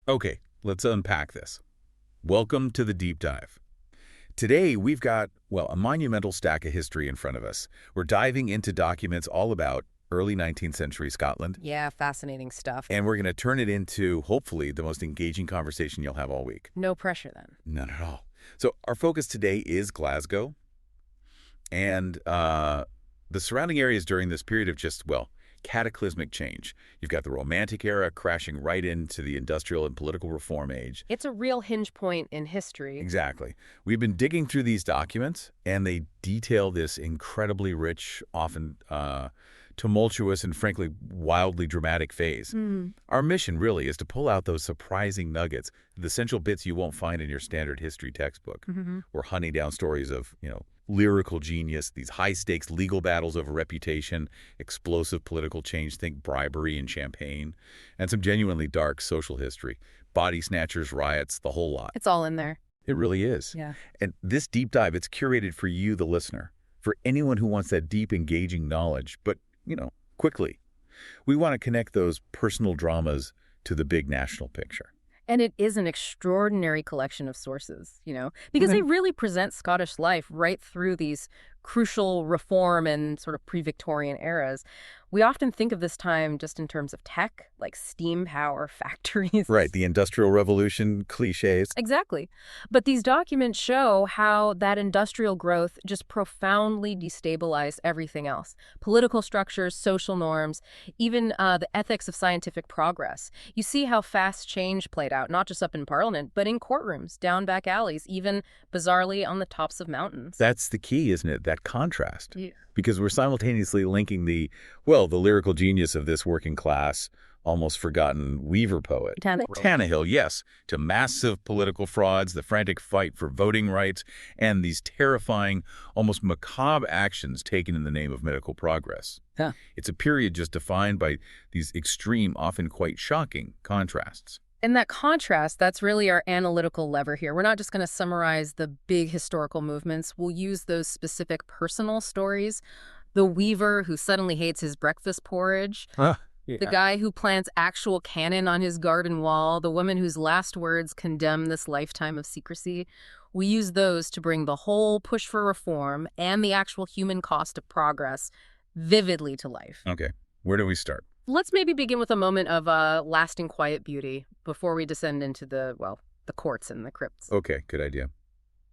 Okay, let's unpack this. Welcome to the deep dive. Today, we've got, well, a monumental stack of history in front of us. We're diving into documents all about early 19th century Scotland, Yeah, fascinating stuff. and we're going to turn it into, hopefully, the most engaging conversation you'll have all week. No pressure then. None at all. So our focus today is Glasgow, and the surrounding areas during this period of just, well, cataclysmic change. You've got the Romantic era crashing right into the industrial and political reform age. It's a real hinge point in history. Exactly. We've been digging through these documents, and they detail this incredibly rich, often tumultuous, and frankly, wildly dramatic phase. Our mission really is to pull out those surprising nuggets, the essential bits you won't find in your standard history textbook. We're hunting down stories of, lyrical genius, these high-stakes legal battles over reputation, explosive political change, think bribery and champagne, and some genuinely dark social history, body snatchers, riots, the whole lot. It's all in there. It really is. Yeah. And this deep dive, it's curated for you, the listener, for anyone who wants that deep, engaging knowledge, but, quickly. We want to connect those personal dramas to the big national picture. And it is an extraordinary collection of sources, because they really present Scottish life right through these crucial reform and sort of pre-Victorian eras. We often think of this time just in terms of tech, like steam power, factories. Right, the Industrial Revolution, clichés. Exactly. But these documents show how that industrial growth just profoundly destabilized everything else. Political structures, social norms, even the ethics of scientific progress. You see how fast change played out, not just up in Parliament, but in courtrooms, down back alleys, even bizarrely on the tops of mountains. That's the key, isn't it? That contrast. Yeah. Because we're simultaneously linking the lyrical genius of this working class, almost forgotten weaver poet. Tannahill, yes, to massive political frauds, the frantic fight for voting rights, and these terrifying, almost macabre actions taken in the name of medical progress. Huh. It's a period just defined by these extreme, often quite shocking contrasts. And that contrast, that's really our analytical lever here. We're not just going to summarize the big historical movements. We'll use those specific personal stories. The weaver who suddenly hates his breakfast porridge. Yeah. The guy who plants actual cannon on his garden wall. The woman whose last words condemn this lifetime of secrecy. We use those to bring the whole push for reform and the actual human cost of progress vividly to life. Okay, where do we start? Let's maybe begin with a moment of lasting quiet beauty before we descend into the courts and the crypts. Okay, good idea.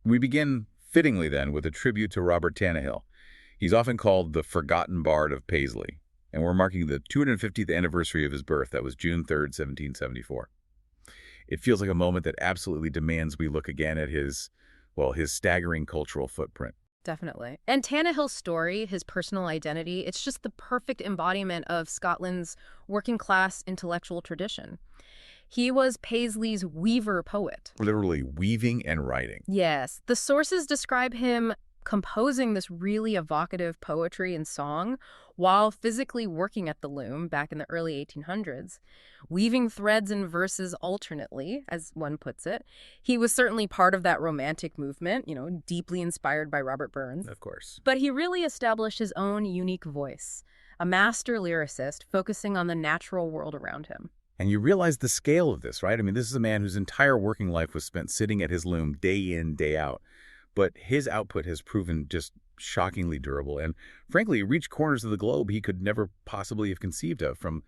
We begin fittingly then with a tribute to Robert Tannahill. He's often called the forgotten bard of Paisley, and we're marking the 250th anniversary of his birth. That was June 3rd, 1774. It feels like a moment that absolutely demands we look again at his staggering cultural footprint. Definitely. And Tannahill's story, his personal identity, it's just the perfect embodiment of Scotland's working-class intellectual tradition. He was Paisley's weaver poet. Literally weaving and writing. Yes. The sources describe him composing this really evocative poetry and song while physically working at the loom back in the early 1800s, weaving threads and verses alternately, as one puts it. He was certainly part of that romantic movement, deeply inspired by Robert Burns. Of course. But he really established his own unique voice, a master lyricist focusing on the natural world around him. And you realize the scale of this, right? I mean, this is a man whose entire working life was spent sitting at his loom day in, day out. But his output has proven just shockingly durable and, frankly, reached corners of the globe he could never possibly have conceived of from,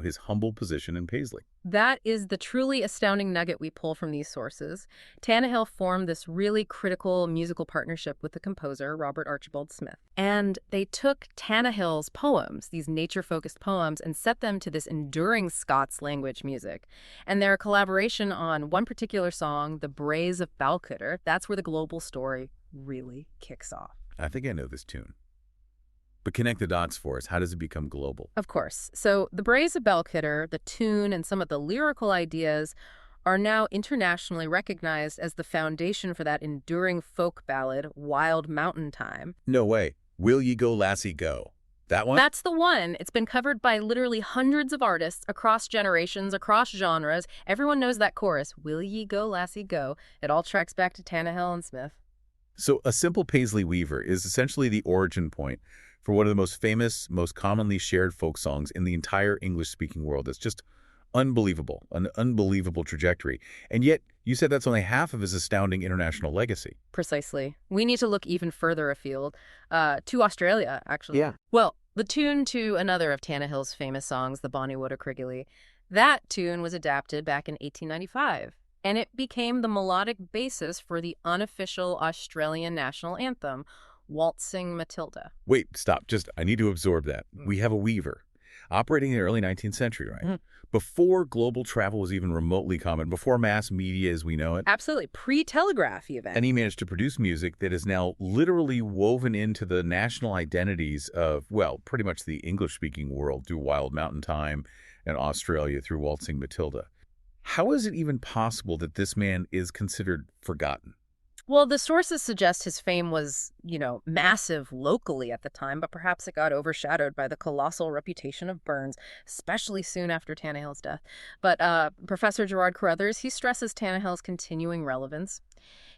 his humble position in Paisley. That is the truly astounding nugget we pull from these sources. Tannahill formed this really critical musical partnership with the composer, Robert Archibald Smith. And they took Tannahill's poems, these nature-focused poems, and set them to this enduring Scots language music. And their collaboration on one particular song, The Braes of Balquhidder, that's where the global story really kicks off. I think I know this tune. But connect the dots for us. How does it become global? Of course. So the Braes of Balquhidder, the tune, and some of the lyrical ideas are now internationally recognized as the foundation for that enduring folk ballad, Wild Mountain Thyme. No way. Will Ye Go, Lassie, Go. That one? That's the one. It's been covered by literally hundreds of artists across generations, across genres. Everyone knows that chorus, Will Ye Go, Lassie, Go. It all tracks back to Tannahill and Smith. So a simple Paisley weaver is essentially the origin point for one of the most famous, most commonly shared folk songs in the entire English-speaking world. It's just Unbelievable. An unbelievable trajectory. And yet, you said that's only half of his astounding international legacy. Precisely. We need to look even further afield, to Australia, actually. Yeah. Well, the tune to another of Tannahill's famous songs, the Bonnie Wood o' Craigie, that tune was adapted back in 1895, and it became the melodic basis for the unofficial Australian national anthem, Waltzing Matilda. Wait, stop. I need to absorb that. We have a weaver operating in the early 19th century, right? Mhm. Before global travel was even remotely common, before mass media as we know it. Absolutely. Pre-telegraph, even. And he managed to produce music that is now literally woven into the national identities of, well, pretty much the English-speaking world through Wild Mountain Thyme and Australia through Waltzing Matilda. How is it even possible that this man is considered forgotten? Well, the sources suggest his fame was, massive locally at the time, but perhaps it got overshadowed by the colossal reputation of Burns, especially soon after Tannahill's death. But Professor Gerard Carruthers, he stresses Tannahill's continuing relevance.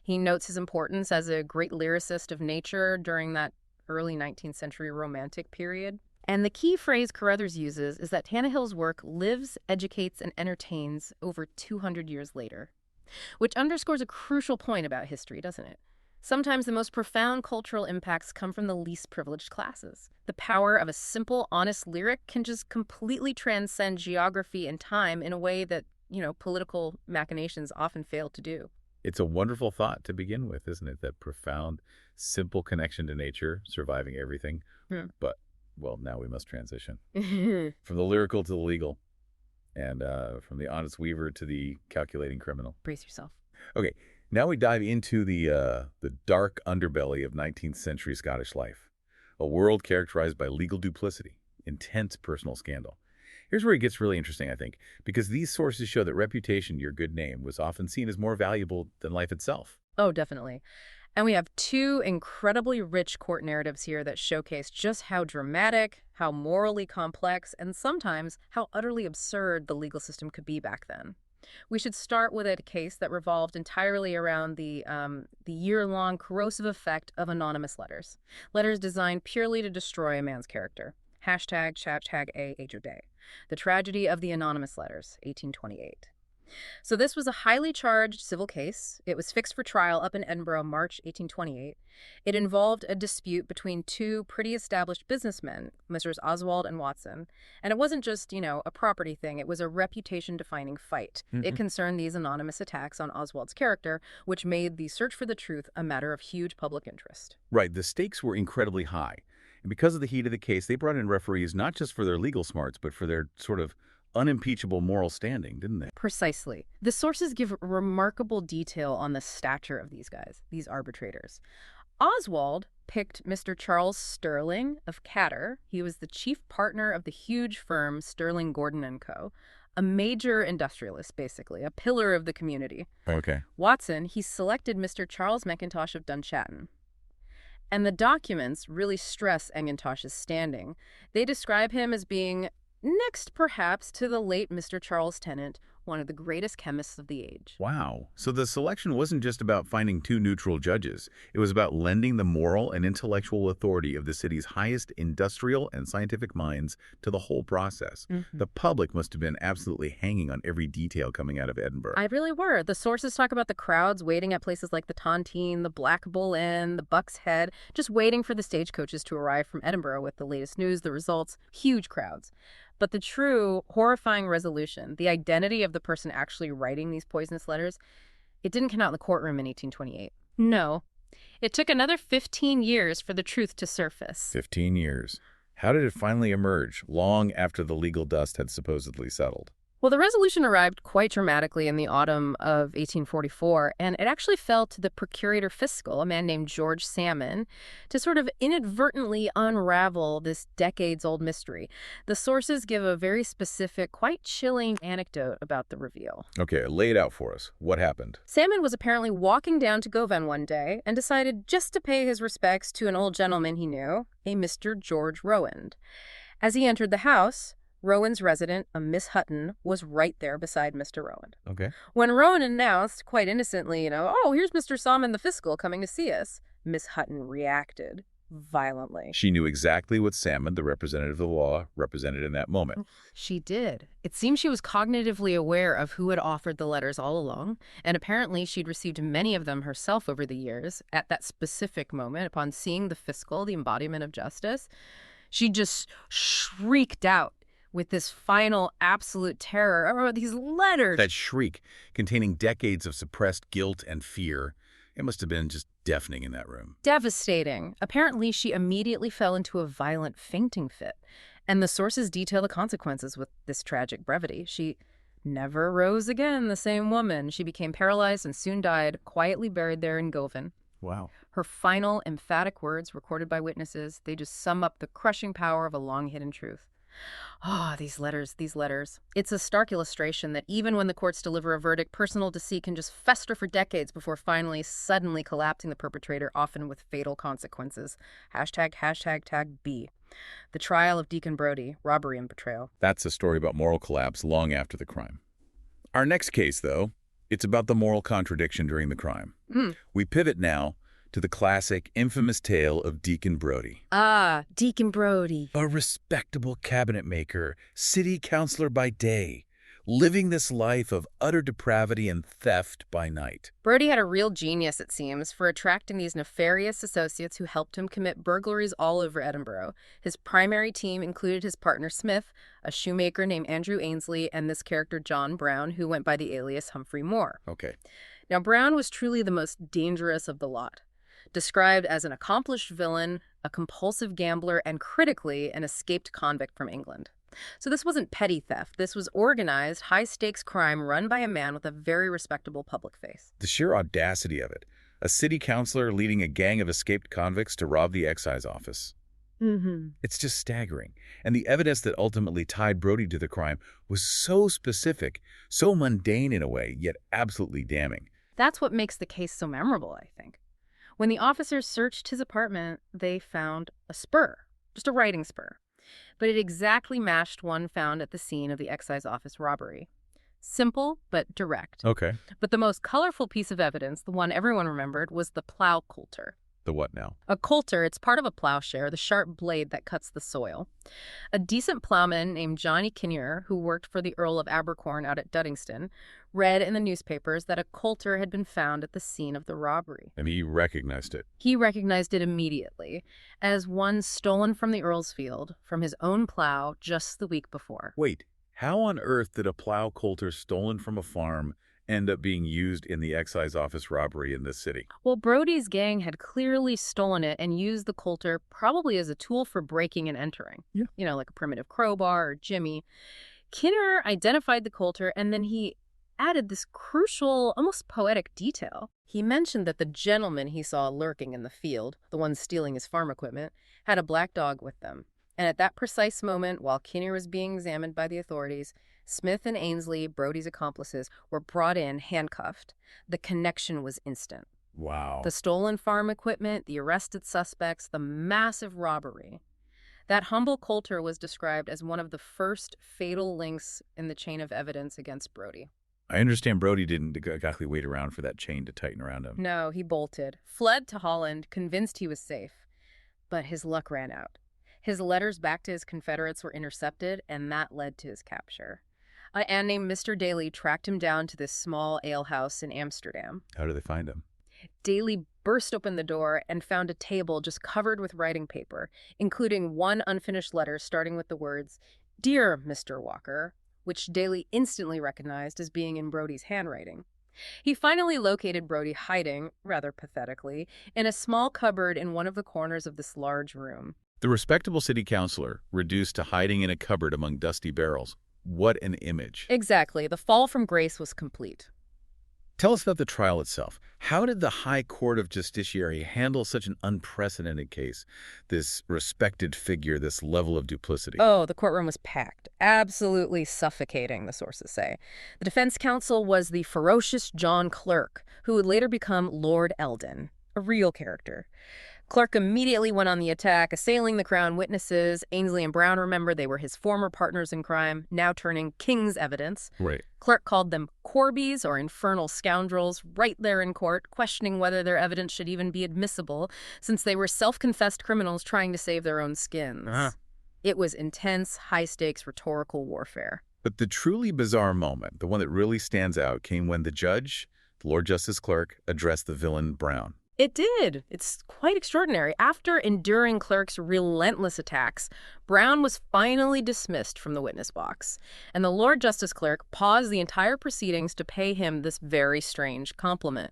He notes his importance as a great lyricist of nature during that early 19th century Romantic period. And the key phrase Carruthers uses is that Tannahill's work lives, educates, and entertains over 200 years later. Which underscores a crucial point about history, doesn't it? Sometimes the most profound cultural impacts come from the least privileged classes. The power of a simple, honest lyric can just completely transcend geography and time in a way that, political machinations often fail to do. It's a wonderful thought to begin with, isn't it? That profound, simple connection to nature, surviving everything. But, well, now we must transition. From the lyrical to the legal. And from the honest weaver to the calculating criminal. Brace yourself. Okay, now we dive into the dark underbelly of 19th century Scottish life. A world characterized by legal duplicity, intense personal scandal. Here's where it gets really interesting, I think, because these sources show that reputation, your good name, was often seen as more valuable than life itself. Oh, definitely. And we have two incredibly rich court narratives here that showcase just how dramatic, how morally complex, and sometimes how utterly absurd the legal system could be back then. We should start with a case that revolved entirely around the year-long corrosive effect of anonymous letters. Letters designed purely to destroy a man's character. #A age or day. The tragedy of the anonymous letters, 1828. So this was a highly charged civil case. It was fixed for trial up in Edinburgh, March 1828. It involved a dispute between two pretty established businessmen, Messrs. Oswald and Watson. And it wasn't just, a property thing. It was a reputation-defining fight. It concerned these anonymous attacks on Oswald's character, which made the search for the truth a matter of huge public interest. Right, the stakes were incredibly high. And because of the heat of the case, they brought in referees not just for their legal smarts, but for their sort of unimpeachable moral standing, didn't they? Precisely. The sources give remarkable detail on the stature of these guys, these arbitrators. Oswald picked Mr. Charles Sterling of Catter. He was the chief partner of the huge firm Sterling Gordon & Co., a major industrialist, basically, a pillar of the community. Okay. Watson, he selected Mr. Charles McIntosh of Dunchatton. And the documents really stress M'Intosh's standing. They describe him as being next, perhaps, to the late Mr. Charles Tennant, one of the greatest chemists of the age. Wow. So the selection wasn't just about finding two neutral judges. It was about lending the moral and intellectual authority of the city's highest industrial and scientific minds to the whole process. The public must have been absolutely hanging on every detail coming out of Edinburgh. I really were. The sources talk about the crowds waiting at places like the Tontine, the Black Bull Inn, the Buck's Head, just waiting for the stagecoaches to arrive from Edinburgh with the latest news, the results, huge crowds. But the true, horrifying resolution, the identity of the person actually writing these poisonous letters, it didn't come out in the courtroom in 1828. No. It took another 15 years for the truth to surface. 15 years. How did it finally emerge, long after the legal dust had supposedly settled? Well, the resolution arrived quite dramatically in the autumn of 1844, and it actually fell to the procurator fiscal, a man named George Salmon, to sort of inadvertently unravel this decades-old mystery. The sources give a very specific, quite chilling anecdote about the reveal. Okay, lay it out for us. What happened? Salmon was apparently walking down to Govan one day and decided just to pay his respects to an old gentleman he knew, a Mr. George Rowand. As he entered the house, Rowan's resident, a Miss Hutton, was right there beside Mr. Rowand. Okay. When Rowan announced, quite innocently, oh, here's Mr. Salmon the Fiscal coming to see us, Miss Hutton reacted. violently. She knew exactly what Salmon, the representative of the law, represented in that moment. She did. It seems she was cognitively aware of who had offered the letters all along, and apparently she'd received many of them herself over the years. At that specific moment, upon seeing the fiscal, the embodiment of justice, she just shrieked out with this final absolute terror. Oh, these letters! That shriek, containing decades of suppressed guilt and fear, it must have been just deafening in that room. Devastating. Apparently, she immediately fell into a violent fainting fit, and the sources detail the consequences with this tragic brevity. She never rose again, the same woman. She became paralyzed and soon died, quietly buried there in Govan. Wow. Her final, emphatic words, recorded by witnesses, they just sum up the crushing power of a long-hidden truth. Ah, these letters, these letters. It's a stark illustration that even when the courts deliver a verdict, personal deceit can just fester for decades before finally, suddenly collapsing the perpetrator, often with fatal consequences. Tag B. The trial of Deacon Brodie, robbery and betrayal. That's a story about moral collapse long after the crime. Our next case, though, it's about the moral contradiction during the crime. We pivot now to the classic, infamous tale of Deacon Brodie. Ah, Deacon Brodie. A respectable cabinet maker, city councilor by day, living this life of utter depravity and theft by night. Brodie had a real genius, it seems, for attracting these nefarious associates who helped him commit burglaries all over Edinburgh. His primary team included his partner Smith, a shoemaker named Andrew Ainsley, and this character John Brown, who went by the alias Humphrey Moore. Okay. Now, Brown was truly the most dangerous of the lot. Described as an accomplished villain, a compulsive gambler, and critically, an escaped convict from England. So this wasn't petty theft. This was organized, high-stakes crime run by a man with a very respectable public face. The sheer audacity of it. A city councilor leading a gang of escaped convicts to rob the excise office. It's just staggering. And the evidence that ultimately tied Brodie to the crime was so specific, so mundane in a way, yet absolutely damning. That's what makes the case so memorable, I think. When the officers searched his apartment, they found a spur, just a riding spur. But it exactly matched one found at the scene of the excise office robbery. Simple, but direct. Okay. But the most colorful piece of evidence, the one everyone remembered, was the plow coulter. The what now? A coulter, it's part of a plowshare, the sharp blade that cuts the soil. A decent plowman named Johnny Kinnear, who worked for the Earl of Abercorn out at Duddingston, read in the newspapers that a coulter had been found at the scene of the robbery. And he recognized it. He recognized it immediately as one stolen from the Earl's field, from his own plow, just the week before. Wait, how on earth did a plow coulter stolen from a farm end up being used in the excise office robbery in this city? Well, Brodie's gang had clearly stolen it and used the coulter probably as a tool for breaking and entering. Yeah. You know, like a primitive crowbar or jimmy. Kinnear identified the coulter, and then he added this crucial, almost poetic detail. He mentioned that the gentleman he saw lurking in the field, the one stealing his farm equipment, had a black dog with them. And at that precise moment, while Kinnear was being examined by the authorities, Smith and Ainsley, Brodie's accomplices, were brought in, handcuffed. The connection was instant. Wow. The stolen farm equipment, the arrested suspects, the massive robbery. That humble coulter was described as one of the first fatal links in the chain of evidence against Brodie. I understand Brodie didn't exactly wait around for that chain to tighten around him. No, he bolted, fled to Holland, convinced he was safe. But his luck ran out. His letters back to his Confederates were intercepted, and that led to his capture. A man named Mr. Daly tracked him down to this small alehouse in Amsterdam. How did they find him? Daly burst open the door and found a table just covered with writing paper, including one unfinished letter starting with the words, "Dear Mr. Walker," which Daly instantly recognized as being in Brodie's handwriting. He finally located Brodie hiding, rather pathetically, in a small cupboard in one of the corners of this large room. The respectable city councilor reduced to hiding in a cupboard among dusty barrels. What an image. Exactly. The fall from grace was complete. Tell us about the trial itself. How did the High Court of Justiciary handle such an unprecedented case? This respected figure, this level of duplicity. Oh, the courtroom was packed. Absolutely suffocating, the sources say. The defense counsel was the ferocious John Clerk, who would later become Lord Eldon, a real character. Clark immediately went on the attack, assailing the Crown witnesses. Ainsley and Brown, remember, they were his former partners in crime, now turning king's evidence. Right. Clark called them Corbies, or infernal scoundrels, right there in court, questioning whether their evidence should even be admissible, since they were self-confessed criminals trying to save their own skins. It was intense, high-stakes rhetorical warfare. But the truly bizarre moment, the one that really stands out, came when the judge, the Lord Justice Clerk, addressed the villain Brown. It did. It's quite extraordinary. After enduring Clark's relentless attacks, Brown was finally dismissed from the witness box, and the Lord Justice Clerk paused the entire proceedings to pay him this very strange compliment.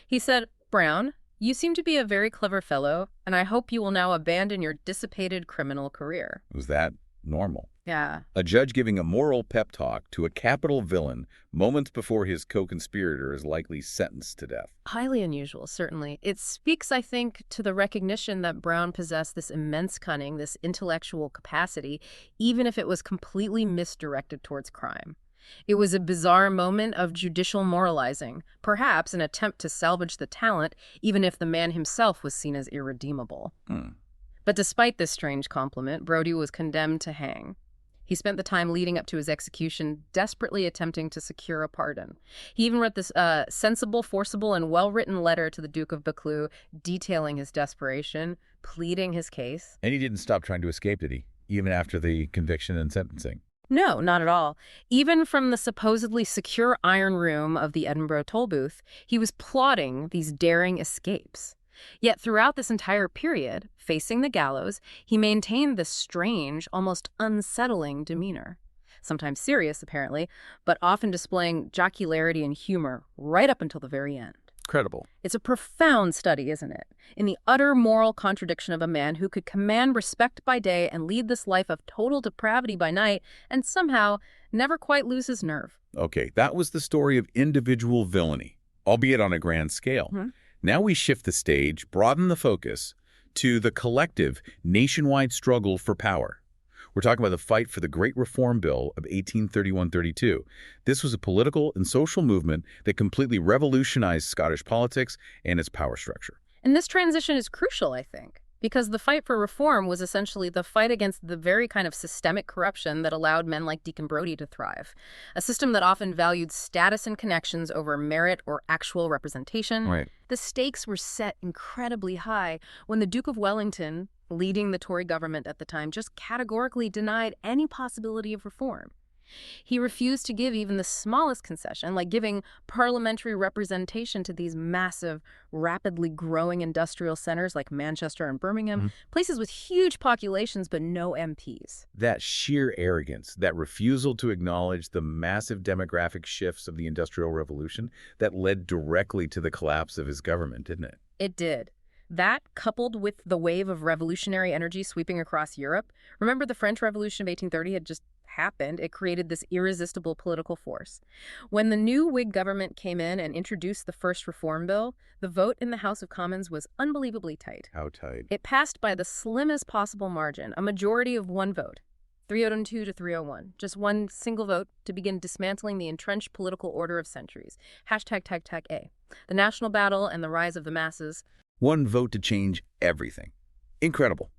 He said, "Brown, you seem to be a very clever fellow, and I hope you will now abandon your dissipated criminal career." Was that normal? Yeah. A judge giving a moral pep talk to a capital villain moments before his co-conspirator is likely sentenced to death. Highly unusual, certainly. It speaks, I think, to the recognition that Brown possessed this immense cunning, this intellectual capacity, even if it was completely misdirected towards crime. It was a bizarre moment of judicial moralizing, perhaps an attempt to salvage the talent, even if the man himself was seen as irredeemable. But despite this strange compliment, Brodie was condemned to hang. He spent the time leading up to his execution desperately attempting to secure a pardon. He even wrote this sensible, forcible, and well-written letter to the Duke of Buccleuch detailing his desperation, pleading his case. And he didn't stop trying to escape, did he? Even after the conviction and sentencing? No, not at all. Even from the supposedly secure iron room of the Edinburgh toll booth, he was plotting these daring escapes. Yet throughout this entire period, facing the gallows, he maintained this strange, almost unsettling demeanor. Sometimes serious, apparently, but often displaying jocularity and humor right up until the very end. Credible. It's a profound study, isn't it? In the utter moral contradiction of a man who could command respect by day and lead this life of total depravity by night and somehow never quite lose his nerve. Okay, that was the story of individual villainy, albeit on a grand scale. Now we shift the stage, broaden the focus, to the collective, nationwide struggle for power. We're talking about the fight for the Great Reform Bill of 1831-32. This was a political and social movement that completely revolutionized Scottish politics and its power structure. And this transition is crucial, I think, because the fight for reform was essentially the fight against the very kind of systemic corruption that allowed men like Deacon Brodie to thrive. A system that often valued status and connections over merit or actual representation. Right. The stakes were set incredibly high when the Duke of Wellington, leading the Tory government at the time, just categorically denied any possibility of reform. He refused to give even the smallest concession, like giving parliamentary representation to these massive, rapidly growing industrial centers like Manchester and Birmingham, places with huge populations but no MPs. That sheer arrogance, that refusal to acknowledge the massive demographic shifts of the Industrial Revolution, that led directly to the collapse of his government, didn't it? It did. That, coupled with the wave of revolutionary energy sweeping across Europe, remember the French Revolution of 1830 had just happened. It created this irresistible political force. When the new Whig government came in and introduced the first reform bill, the vote in the House of Commons was unbelievably tight. How tight? It passed by the slimmest possible margin, a majority of one vote. 302 to 301. Just one single vote to begin dismantling the entrenched political order of centuries. #A. The national battle and the rise of the masses. One vote to change everything. Incredible.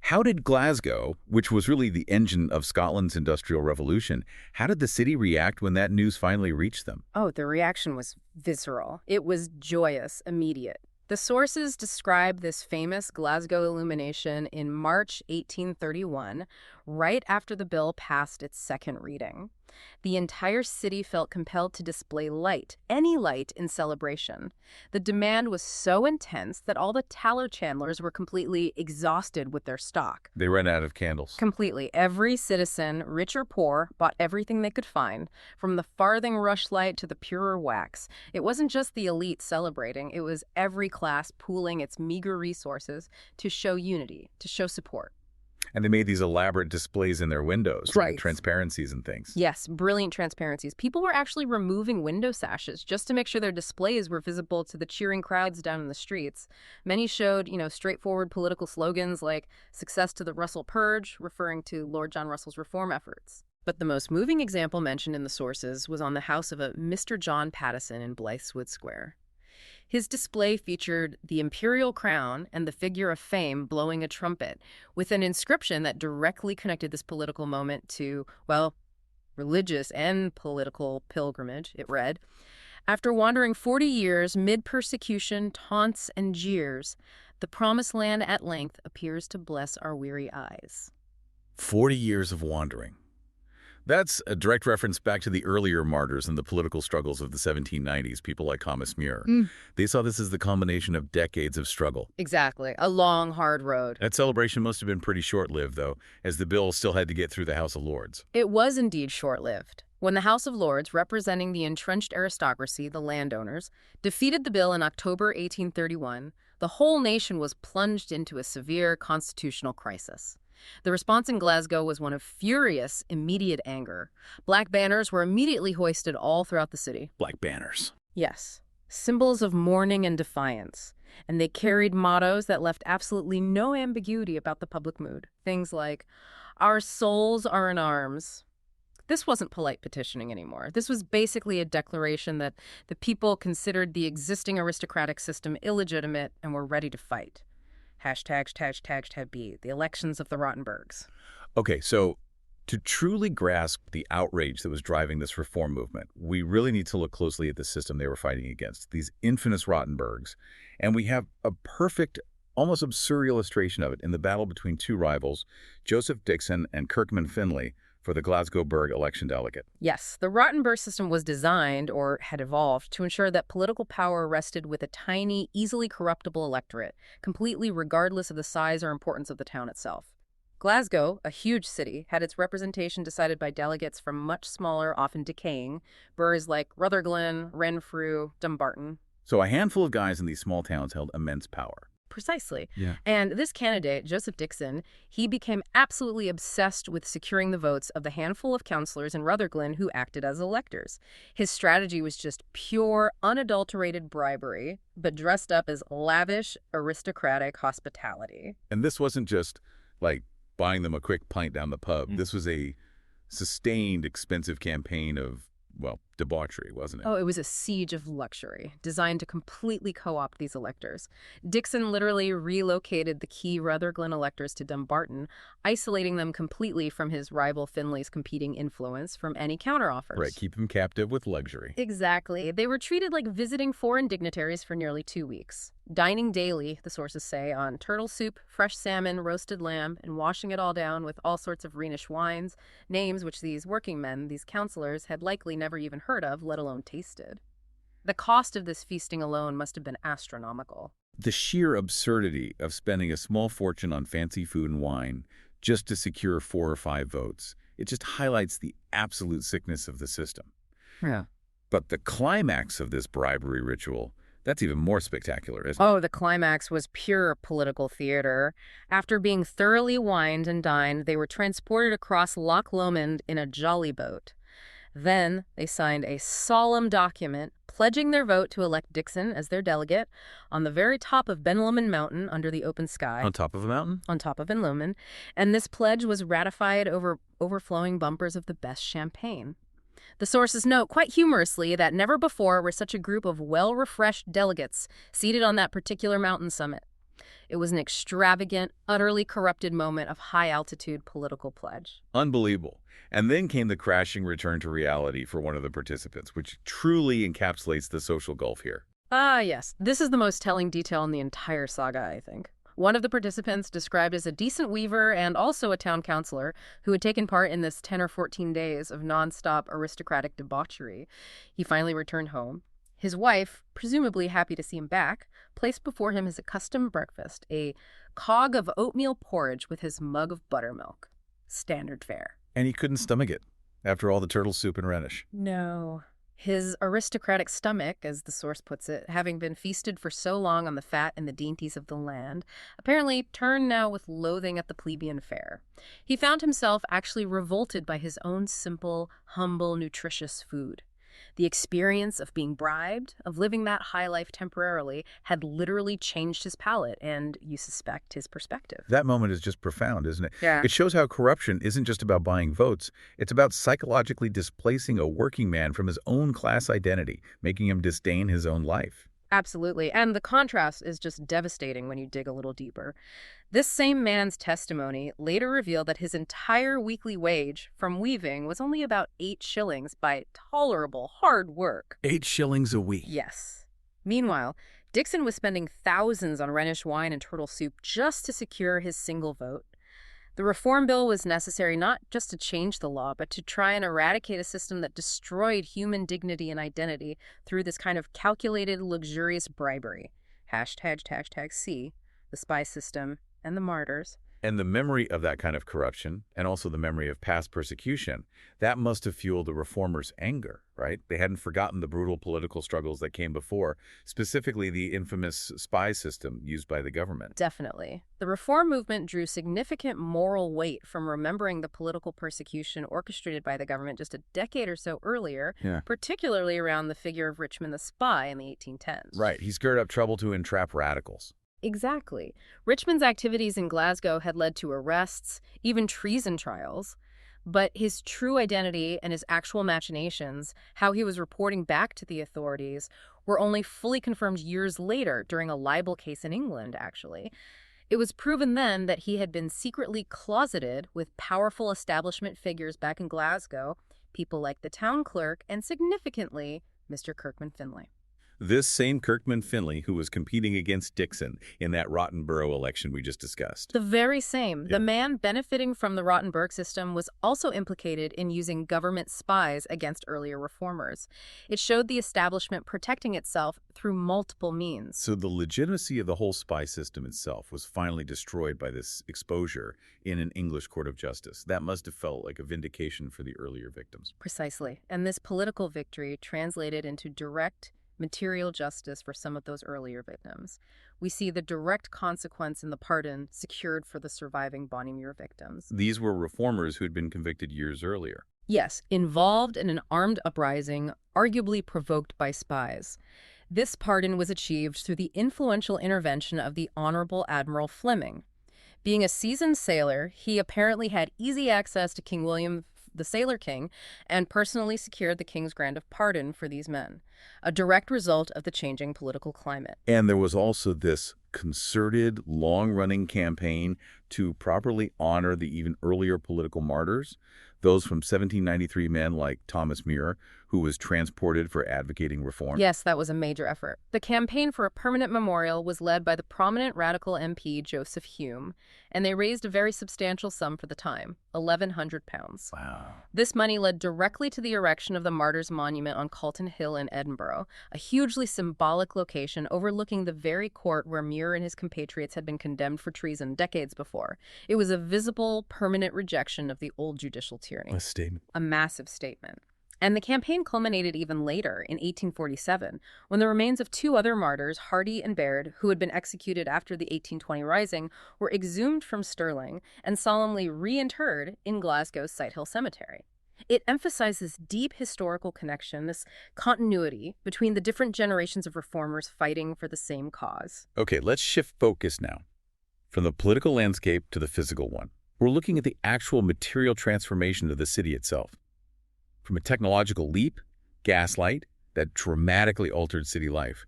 How did Glasgow, which was really the engine of Scotland's Industrial Revolution, how did the city react when that news finally reached them? Oh, the reaction was visceral. It was joyous, immediate. The sources describe this famous Glasgow illumination in March 1831, right after the bill passed its second reading. The entire city felt compelled to display light, any light, in celebration. The demand was so intense that all the tallow chandlers were completely exhausted with their stock. They ran out of candles. Completely. Every citizen, rich or poor, bought everything they could find, from the farthing rushlight to the purer wax. It wasn't just the elite celebrating, it was every class pooling its meager resources to show unity, to show support. And they made these elaborate displays in their windows, Right. Transparencies and things. Yes, brilliant transparencies. People were actually removing window sashes just to make sure their displays were visible to the cheering crowds down in the streets. Many showed, straightforward political slogans like "Success to the Russell Purge," referring to Lord John Russell's reform efforts. But the most moving example mentioned in the sources was on the house of a Mr. John Pattison in Blytheswood Square. His display featured the imperial crown and the figure of fame blowing a trumpet, with an inscription that directly connected this political moment to, well, religious and political pilgrimage. It read, "After wandering 40 years, mid persecution, taunts, and jeers, the promised land at length appears to bless our weary eyes." 40 years of wandering. That's a direct reference back to the earlier martyrs in the political struggles of the 1790s, people like Thomas Muir. They saw this as the culmination of decades of struggle. Exactly. A long, hard road. That celebration must have been pretty short-lived, though, as the bill still had to get through the House of Lords. It was indeed short-lived. When the House of Lords, representing the entrenched aristocracy, the landowners, defeated the bill in October 1831, the whole nation was plunged into a severe constitutional crisis. The response in Glasgow was one of furious, immediate anger. Black banners were immediately hoisted all throughout the city. Black banners. Yes, symbols of mourning and defiance. And they carried mottos that left absolutely no ambiguity about the public mood. Things like, "Our souls are in arms." This wasn't polite petitioning anymore. This was basically a declaration that the people considered the existing aristocratic system illegitimate and were ready to fight. ###B, the elections of the Rottenbergs. Okay, so to truly grasp the outrage that was driving this reform movement, we really need to look closely at the system they were fighting against, these infamous Rottenbergs. And we have a perfect, almost absurd illustration of it in the battle between two rivals, Joseph Dixon and Kirkman Finlay, for the Glasgow Burgh election delegate. Yes, the Rottenberg system was designed, or had evolved, to ensure that political power rested with a tiny, easily corruptible electorate, completely regardless of the size or importance of the town itself. Glasgow, a huge city, had its representation decided by delegates from much smaller, often decaying, boroughs like Rutherglen, Renfrew, Dumbarton. So a handful of guys in these small towns held immense power. Precisely. Yeah. And this candidate, Joseph Dixon, he became absolutely obsessed with securing the votes of the handful of councilors in Rutherglen who acted as electors. His strategy was just pure, unadulterated bribery, but dressed up as lavish, aristocratic hospitality. And this wasn't just, like, buying them a quick pint down the pub. This was a sustained, expensive campaign of, well, debauchery, wasn't it? Oh, it was a siege of luxury, designed to completely co-opt these electors. Dixon literally relocated the key Rutherglen electors to Dumbarton, isolating them completely from his rival Finlay's competing influence from any counteroffers. Right, keep them captive with luxury. Exactly. They were treated like visiting foreign dignitaries for nearly 2 weeks. Dining daily, the sources say, on turtle soup, fresh salmon, roasted lamb, and washing it all down with all sorts of Rhenish wines, names which these working men, these councillors, had likely never even heard of, let alone tasted. The cost of this feasting alone must have been astronomical. The sheer absurdity of spending a small fortune on fancy food and wine just to secure 4 or 5 votes, it just highlights the absolute sickness of the system. Yeah. But the climax of this bribery ritual, that's even more spectacular, isn't it? Oh, the climax was pure political theater. After being thoroughly wined and dined, they were transported across Loch Lomond in a jolly boat. Then they signed a solemn document pledging their vote to elect Dixon as their delegate on the very top of Ben Lomond Mountain under the open sky. On top of a mountain? On top of Ben Lomond. And this pledge was ratified over overflowing bumpers of the best champagne. The sources note, quite humorously, that never before were such a group of well-refreshed delegates seated on that particular mountain summit. It was an extravagant, utterly corrupted moment of high-altitude political pledge. Unbelievable. And then came the crashing return to reality for one of the participants, which truly encapsulates the social gulf here. Ah, yes. This is the most telling detail in the entire saga, I think. One of the participants, described as a decent weaver and also a town councilor, who had taken part in this 10 or 14 days of nonstop aristocratic debauchery, he finally returned home. His wife, presumably happy to see him back, placed before him his accustomed breakfast, a cog of oatmeal porridge with his mug of buttermilk. Standard fare. And he couldn't stomach it after all the turtle soup and Rhenish. No. His aristocratic stomach, as the source puts it, having been feasted for so long on the fat and the dainties of the land, apparently turned now with loathing at the plebeian fare. He found himself actually revolted by his own simple, humble, nutritious food. The experience of being bribed, of living that high life temporarily, had literally changed his palate and, you suspect, his perspective. That moment is just profound, isn't it? Yeah. It shows how corruption isn't just about buying votes. It's about psychologically displacing a working man from his own class identity, making him disdain his own life. Absolutely. And the contrast is just devastating when you dig a little deeper. This same man's testimony later revealed that his entire weekly wage from weaving was only about 8 shillings by tolerable hard work. 8 shillings a week. Yes. Meanwhile, Dixon was spending thousands on Rhenish wine and turtle soup just to secure his single vote. The reform bill was necessary not just to change the law, but to try and eradicate a system that destroyed human dignity and identity through this kind of calculated, luxurious bribery. #C, the spy system, and the martyrs. And the memory of that kind of corruption, and also the memory of past persecution, that must have fueled the reformers' anger, right? They hadn't forgotten the brutal political struggles that came before, specifically the infamous spy system used by the government. Definitely. The reform movement drew significant moral weight from remembering the political persecution orchestrated by the government just a decade or so earlier, particularly around the figure of Richmond the Spy in the 1810s. Right. He stirred up trouble to entrap radicals. Exactly. Richmond's activities in Glasgow had led to arrests, even treason trials. But his true identity and his actual machinations, how he was reporting back to the authorities, were only fully confirmed years later during a libel case in England, actually. It was proven then that he had been secretly closeted with powerful establishment figures back in Glasgow, people like the town clerk and, significantly, Mr. Kirkman Finlay. This same Kirkman Finlay who was competing against Dixon in that Rottenborough election we just discussed. The very same. Yeah. The man benefiting from the Rottenborough system was also implicated in using government spies against earlier reformers. It showed the establishment protecting itself through multiple means. So the legitimacy of the whole spy system itself was finally destroyed by this exposure in an English court of justice. That must have felt like a vindication for the earlier victims. Precisely. And this political victory translated into direct material justice for some of those earlier victims. We see the direct consequence in the pardon secured for the surviving Bonnie Muir victims. These were reformers who had been convicted years earlier. Yes, involved in an armed uprising, arguably provoked by spies. This pardon was achieved through the influential intervention of the Honorable Admiral Fleming. Being a seasoned sailor, he apparently had easy access to King William the Sailor King, and personally secured the king's grant of pardon for these men, a direct result of the changing political climate. And there was also this concerted, long-running campaign to properly honor the even earlier political martyrs, those from 1793 men like Thomas Muir, who was transported for advocating reform. Yes, that was a major effort. The campaign for a permanent memorial was led by the prominent radical MP Joseph Hume, and they raised a very substantial sum for the time, £1,100. Wow. This money led directly to the erection of the Martyrs' Monument on Calton Hill in Edinburgh, a hugely symbolic location overlooking the very court where Muir and his compatriots had been condemned for treason decades before. It was a visible, permanent rejection of the old judicial tyranny. A statement. A massive statement. And the campaign culminated even later, in 1847, when the remains of two other martyrs, Hardy and Baird, who had been executed after the 1820 Rising, were exhumed from Stirling and solemnly reinterred in Glasgow's Sighthill Cemetery. It emphasized this deep historical connection, this continuity between the different generations of reformers fighting for the same cause. Okay, let's shift focus now. From the political landscape to the physical one. We're looking at the actual material transformation of the city itself. From a technological leap, gaslight, that dramatically altered city life,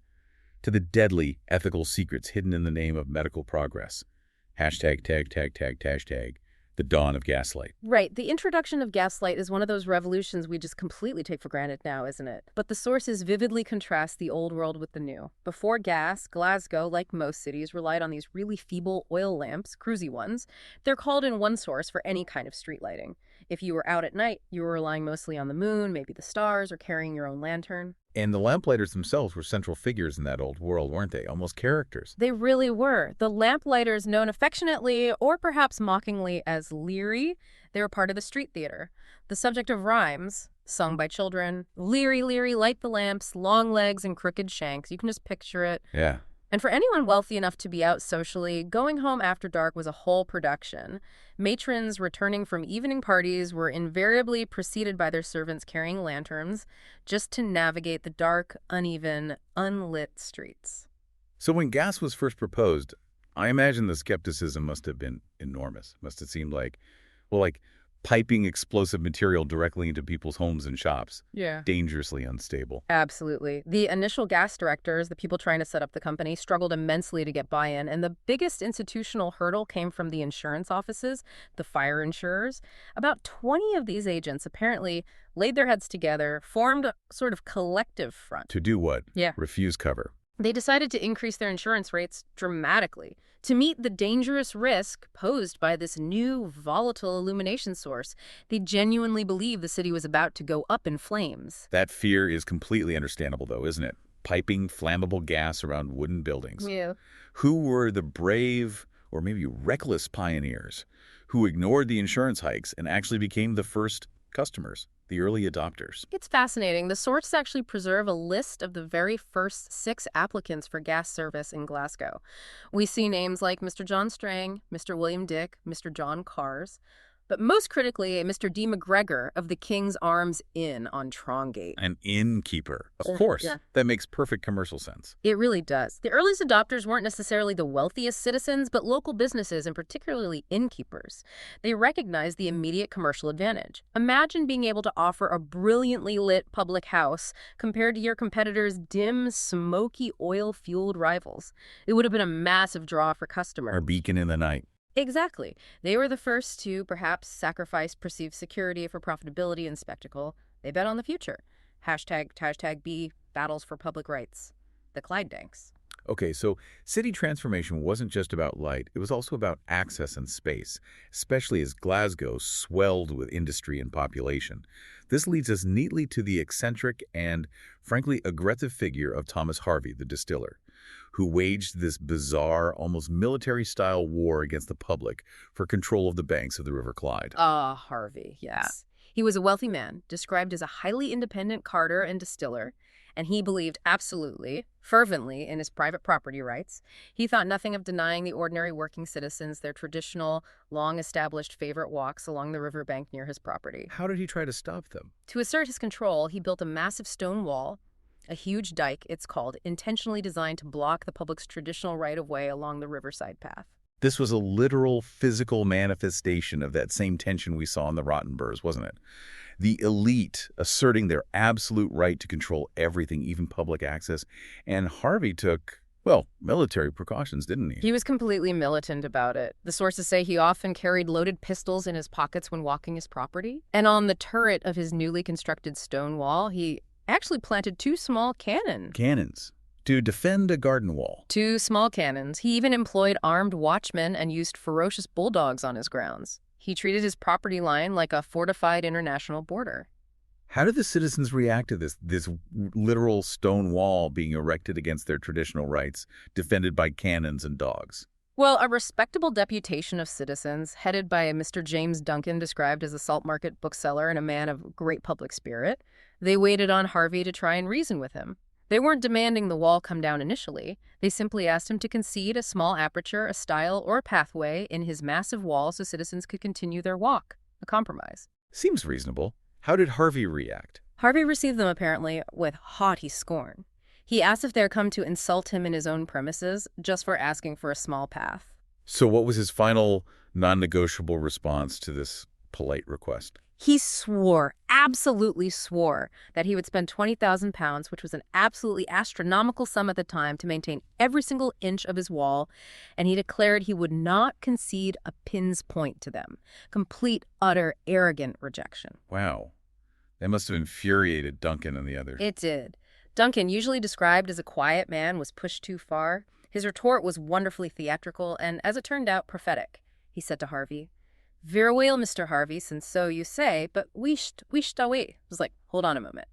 to the deadly ethical secrets hidden in the name of medical progress. Hashtag, the dawn of gaslight. Right. The introduction of gaslight is one of those revolutions we just completely take for granted now, isn't it? But the sources vividly contrast the old world with the new. Before gas, Glasgow, like most cities, relied on these really feeble oil lamps, cruisy ones. They're called in one source for any kind of street lighting. If you were out at night, you were relying mostly on the moon, maybe the stars, or carrying your own lantern. And the lamplighters themselves were central figures in that old world, weren't they? Almost characters. They really were. The lamplighters, known affectionately or perhaps mockingly as Leary, they were part of the street theater. The subject of rhymes, sung by children, Leary, Leary, light the lamps, long legs and crooked shanks. You can just picture it. Yeah. And for anyone wealthy enough to be out socially, going home after dark was a whole production. Matrons returning from evening parties were invariably preceded by their servants carrying lanterns just to navigate the dark, uneven, unlit streets. So when gas was first proposed, I imagine the skepticism must have been enormous. Must have seemed like piping explosive material directly into people's homes and shops. Yeah. Dangerously unstable. Absolutely. The initial gas directors, the people trying to set up the company, struggled immensely to get buy-in, and the biggest institutional hurdle came from the insurance offices, the fire insurers. About 20 of these agents apparently laid their heads together, formed a sort of collective front. To do what? Yeah. Refuse cover. They decided to increase their insurance rates dramatically to meet the dangerous risk posed by this new volatile illumination source. They genuinely believed the city was about to go up in flames. That fear is completely understandable, though, isn't it? Piping flammable gas around wooden buildings. Yeah. Who were the brave or maybe reckless pioneers who ignored the insurance hikes and actually became the first customers, the early adopters? It's fascinating. The sources actually preserve a list of the very first 6 applicants for gas service in Glasgow. We see names like Mr. John Strang, Mr. William Dick, Mr. John Cars, but most critically, Mr. D. McGregor of the King's Arms Inn on Trongate. An innkeeper. Of course. Yeah. That makes perfect commercial sense. It really does. The earliest adopters weren't necessarily the wealthiest citizens, but local businesses, and particularly innkeepers. They recognized the immediate commercial advantage. Imagine being able to offer a brilliantly lit public house compared to your competitors' dim, smoky, oil-fueled rivals. It would have been a massive draw for customers. Our beacon in the night. Exactly. They were the first to perhaps sacrifice perceived security for profitability and spectacle. They bet on the future. Hashtag B, battles for public rights. The Clydebanks. Okay, so city transformation wasn't just about light. It was also about access and space, especially as Glasgow swelled with industry and population. This leads us neatly to the eccentric and, frankly, aggressive figure of Thomas Harvey, the distiller, who waged this bizarre, almost military-style war against the public for control of the banks of the River Clyde. Harvey, yes. He was a wealthy man, described as a highly independent carter and distiller, and he believed absolutely, fervently in his private property rights. He thought nothing of denying the ordinary working citizens their traditional, long-established favorite walks along the riverbank near his property. How did he try to stop them? To assert his control, he built a massive stone wall, a huge dike, it's called, intentionally designed to block the public's traditional right-of-way along the riverside path. This was a literal physical manifestation of that same tension we saw in the Rottenburgs, wasn't it? The elite asserting their absolute right to control everything, even public access. And Harvey took, well, military precautions, didn't he? He was completely militant about it. The sources say he often carried loaded pistols in his pockets when walking his property. And on the turret of his newly constructed stone wall, he actually planted 2 small cannons. Cannons. To defend a garden wall. 2 small cannons. He even employed armed watchmen and used ferocious bulldogs on his grounds. He treated his property line like a fortified international border. How did the citizens react to this literal stone wall being erected against their traditional rights, defended by cannons and dogs? Well, a respectable deputation of citizens, headed by Mr. James Duncan, described as a salt market bookseller and a man of great public spirit, they waited on Harvey to try and reason with him. They weren't demanding the wall come down initially. They simply asked him to concede a small aperture, a stile, or a pathway in his massive wall so citizens could continue their walk, a compromise. Seems reasonable. How did Harvey react? Harvey received them, apparently, with haughty scorn. He asked if they had come to insult him in his own premises just for asking for a small path. So what was his final non-negotiable response to this polite request? He swore, absolutely swore, that he would spend £20,000, which was an absolutely astronomical sum at the time, to maintain every single inch of his wall, and he declared he would not concede a pin's point to them. Complete, utter, arrogant rejection. Wow. That must have infuriated Duncan and the others. It did. Duncan, usually described as a quiet man, was pushed too far. His retort was wonderfully theatrical and, as it turned out, prophetic. He said to Harvey, "Very well, Mr. Harvey, since so you say, but wisht away." It was like, hold on a moment.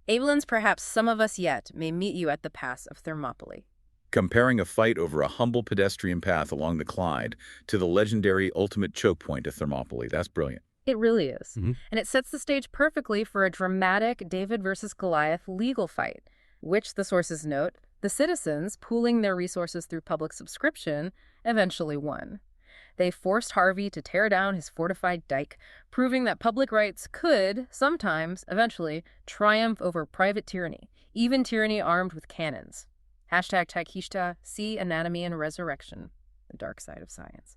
Abelins, perhaps some of us yet, may meet you at the pass of Thermopylae. Comparing a fight over a humble pedestrian path along the Clyde to the legendary ultimate choke point of Thermopylae. That's brilliant. It really is. Mm-hmm. And it sets the stage perfectly for a dramatic David versus Goliath legal fight, which, the sources note, the citizens, pooling their resources through public subscription, eventually won. They forced Harvey to tear down his fortified dike, proving that public rights could, sometimes, eventually, triumph over private tyranny, even tyranny armed with cannons. Hashtag Taikishta, see Anatomy and Resurrection, the dark side of science.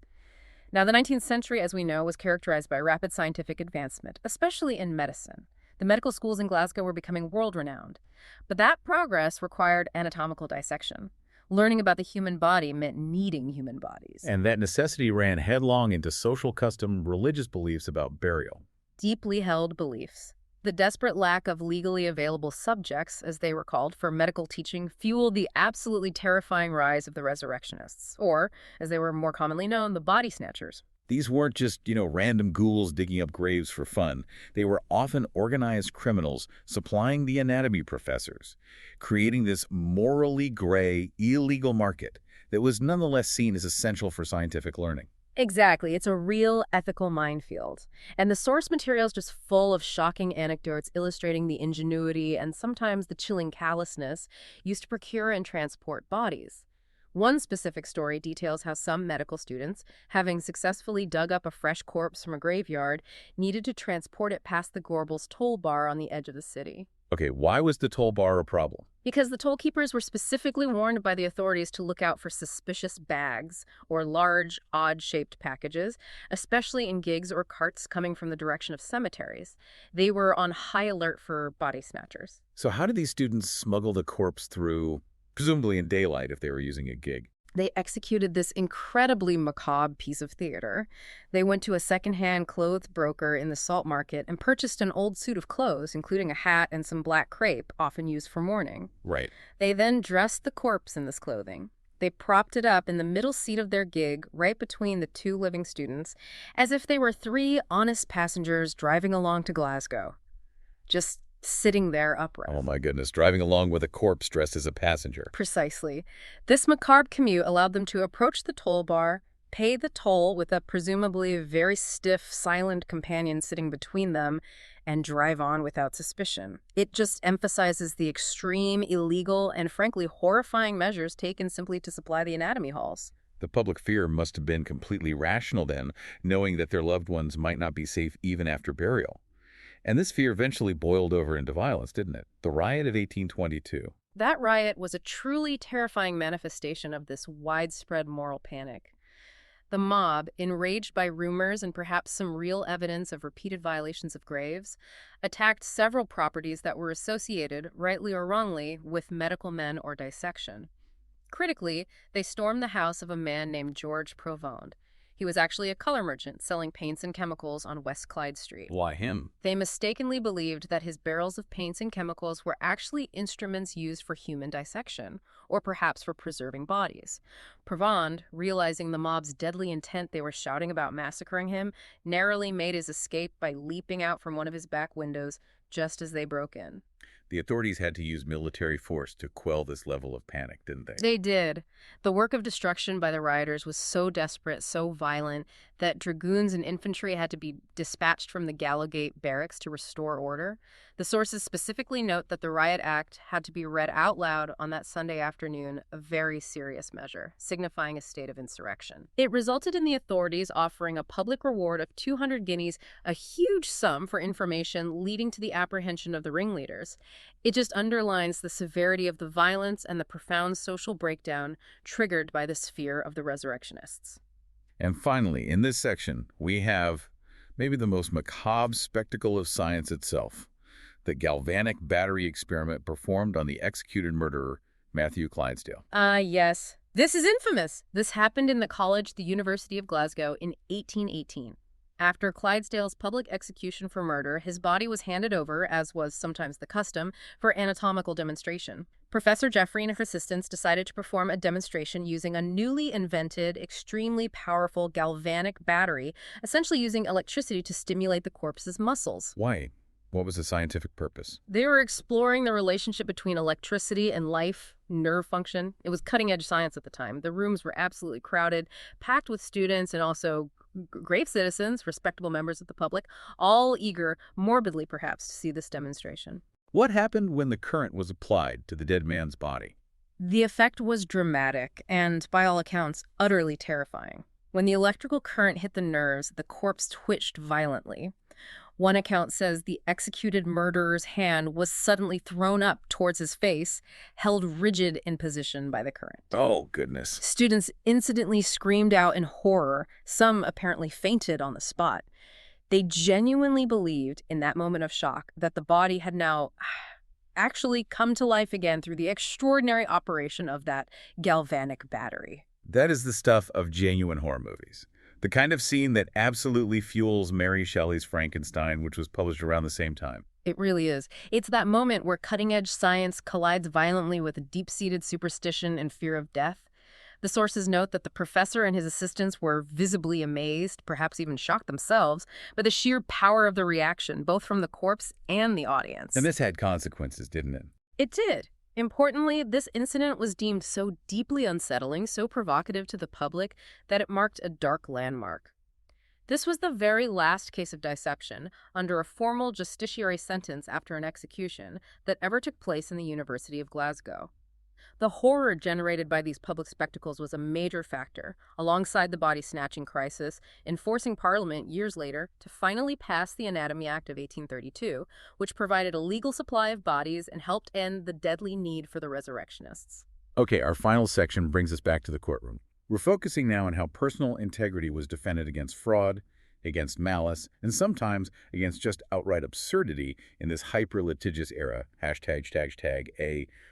Now, the 19th century, as we know, was characterized by rapid scientific advancement, especially in medicine. The medical schools in Glasgow were becoming world-renowned. But that progress required anatomical dissection. Learning about the human body meant needing human bodies. And that necessity ran headlong into social custom, religious beliefs about burial. Deeply held beliefs. The desperate lack of legally available subjects, as they were called, for medical teaching fueled the absolutely terrifying rise of the resurrectionists, or, as they were more commonly known, the body snatchers. These weren't just, random ghouls digging up graves for fun. They were often organized criminals supplying the anatomy professors, creating this morally gray, illegal market that was nonetheless seen as essential for scientific learning. Exactly. It's a real ethical minefield. And the source material is just full of shocking anecdotes illustrating the ingenuity and sometimes the chilling callousness used to procure and transport bodies. One specific story details how some medical students, having successfully dug up a fresh corpse from a graveyard, needed to transport it past the Gorbals toll bar on the edge of the city. Okay, why was the toll bar a problem? Because the toll keepers were specifically warned by the authorities to look out for suspicious bags or large, odd-shaped packages, especially in gigs or carts coming from the direction of cemeteries. They were on high alert for body snatchers. So how did these students smuggle the corpse through, presumably in daylight if they were using a gig? They executed this incredibly macabre piece of theater. They went to a secondhand clothes broker in the salt market and purchased an old suit of clothes, including a hat and some black crepe, often used for mourning. Right. They then dressed the corpse in this clothing. They propped it up in the middle seat of their gig, right between the two living students, as if they were three honest passengers driving along to Glasgow. Just sitting there upright. Oh my goodness, driving along with a corpse dressed as a passenger. Precisely. This macabre commute allowed them to approach the toll bar, pay the toll with a presumably very stiff, silent companion sitting between them, and drive on without suspicion. It just emphasizes the extreme, illegal, and frankly horrifying measures taken simply to supply the anatomy halls. The public fear must have been completely rational then, knowing that their loved ones might not be safe even after burial. And this fear eventually boiled over into violence, didn't it? The riot of 1822. That riot was a truly terrifying manifestation of this widespread moral panic. The mob, enraged by rumors and perhaps some real evidence of repeated violations of graves, attacked several properties that were associated, rightly or wrongly, with medical men or dissection. Critically, they stormed the house of a man named George Provond. He was actually a color merchant selling paints and chemicals on West Clyde Street. Why him? They mistakenly believed that his barrels of paints and chemicals were actually instruments used for human dissection, or perhaps for preserving bodies. Provond, realizing the mob's deadly intent they were shouting about massacring him, narrowly made his escape by leaping out from one of his back windows just as they broke in. The authorities had to use military force to quell this level of panic, didn't they? They did. The work of destruction by the rioters was so desperate, so violent, that dragoons and infantry had to be dispatched from the Gallowgate barracks to restore order. The sources specifically note that the riot act had to be read out loud on that Sunday afternoon, a very serious measure, signifying a state of insurrection. It resulted in the authorities offering a public reward of 200 guineas, a huge sum for information leading to the apprehension of the ringleaders. It just underlines the severity of the violence and the profound social breakdown triggered by this fear of the resurrectionists. And finally, in this section, we have maybe the most macabre spectacle of science itself, the galvanic battery experiment performed on the executed murderer, Matthew Clydesdale. Yes. This is infamous. This happened in the college, the University of Glasgow, in 1818. After Clydesdale's public execution for murder, his body was handed over, as was sometimes the custom, for anatomical demonstration. Professor Jeffrey and his assistants decided to perform a demonstration using a newly invented, extremely powerful galvanic battery, essentially using electricity to stimulate the corpse's muscles. Why? What was the scientific purpose? They were exploring the relationship between electricity and life, nerve function. It was cutting-edge science at the time. The rooms were absolutely crowded, packed with students and also grave citizens, respectable members of the public, all eager, morbidly perhaps, to see this demonstration. What happened when the current was applied to the dead man's body? The effect was dramatic and, by all accounts, utterly terrifying. When the electrical current hit the nerves, the corpse twitched violently. One account says the executed murderer's hand was suddenly thrown up towards his face, held rigid in position by the current. Oh, goodness. Students incidentally screamed out in horror. Some apparently fainted on the spot. They genuinely believed in that moment of shock that the body had now actually come to life again through the extraordinary operation of that galvanic battery. That is the stuff of genuine horror movies. The kind of scene that absolutely fuels Mary Shelley's Frankenstein, which was published around the same time. It really is. It's that moment where cutting-edge science collides violently with deep-seated superstition and fear of death. The sources note that the professor and his assistants were visibly amazed, perhaps even shocked themselves, by the sheer power of the reaction, both from the corpse and the audience. And this had consequences, didn't it? It did. Importantly, this incident was deemed so deeply unsettling, so provocative to the public, that it marked a dark landmark. This was the very last case of dissection, under a formal justiciary sentence after an execution, that ever took place in the University of Glasgow. The horror generated by these public spectacles was a major factor, alongside the body-snatching crisis, in forcing Parliament years later to finally pass the Anatomy Act of 1832, which provided a legal supply of bodies and helped end the deadly need for the resurrectionists. Okay, our final section brings us back to the courtroom. We're focusing now on how personal integrity was defended against fraud, against malice, and sometimes against just outright absurdity in this hyper-litigious era,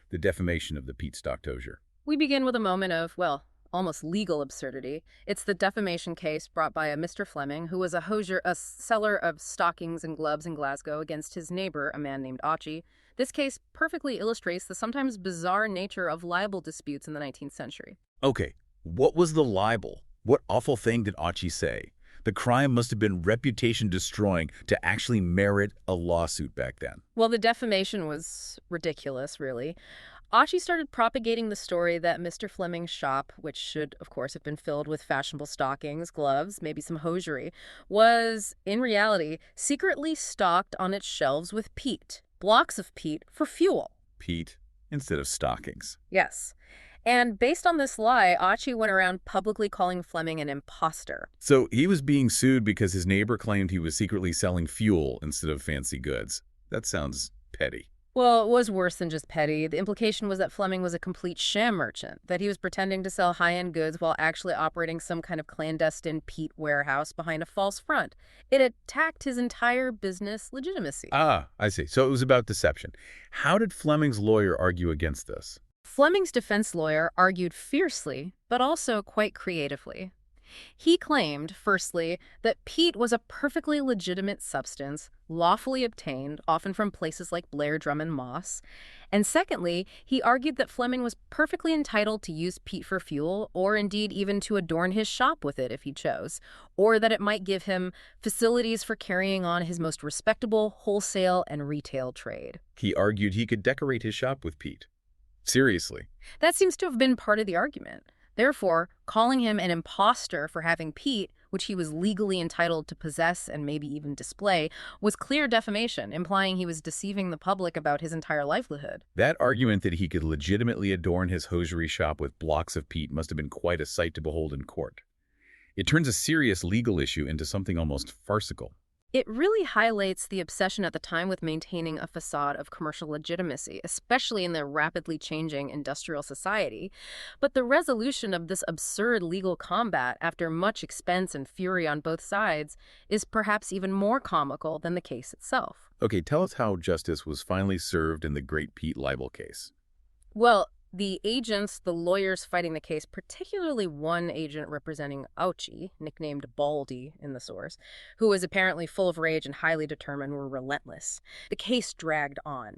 the defamation of the Pete Stock-Dozier. We begin with a moment of, well, almost legal absurdity. It's the defamation case brought by a Mr. Fleming, who was a seller of stockings and gloves in Glasgow, against his neighbor, a man named Archie. This case perfectly illustrates the sometimes bizarre nature of libel disputes in the 19th century. Okay, what was the libel? What awful thing did Archie say? The crime must have been reputation-destroying to actually merit a lawsuit back then. Well, the defamation was ridiculous, really. Archie started propagating the story that Mr. Fleming's shop, which should, of course, have been filled with fashionable stockings, gloves, maybe some hosiery, was, in reality, secretly stocked on its shelves with peat, blocks of peat, for fuel. Peat instead of stockings. Yes. And based on this lie, Archie went around publicly calling Fleming an imposter. So he was being sued because his neighbor claimed he was secretly selling fuel instead of fancy goods. That sounds petty. Well, it was worse than just petty. The implication was that Fleming was a complete sham merchant, that he was pretending to sell high-end goods while actually operating some kind of clandestine peat warehouse behind a false front. It attacked his entire business legitimacy. Ah, I see. So it was about deception. How did Fleming's lawyer argue against this? Fleming's defense lawyer argued fiercely, but also quite creatively. He claimed, firstly, that peat was a perfectly legitimate substance, lawfully obtained, often from places like Blair Drummond Moss. And secondly, he argued that Fleming was perfectly entitled to use peat for fuel, or indeed even to adorn his shop with it if he chose, or that it might give him facilities for carrying on his most respectable wholesale and retail trade. He argued he could decorate his shop with peat. Seriously. That seems to have been part of the argument. Therefore, calling him an imposter for having peat, which he was legally entitled to possess and maybe even display, was clear defamation, implying he was deceiving the public about his entire livelihood. That argument that he could legitimately adorn his hosiery shop with blocks of peat must have been quite a sight to behold in court. It turns a serious legal issue into something almost farcical. It really highlights the obsession at the time with maintaining a facade of commercial legitimacy, especially in the rapidly changing industrial society. But the resolution of this absurd legal combat, after much expense and fury on both sides, is perhaps even more comical than the case itself. Okay, tell us how justice was finally served in the Great Pete libel case. Well, the agents, the lawyers fighting the case, particularly one agent representing Archie, nicknamed Brodie in the source, who was apparently full of rage and highly determined, were relentless. The case dragged on,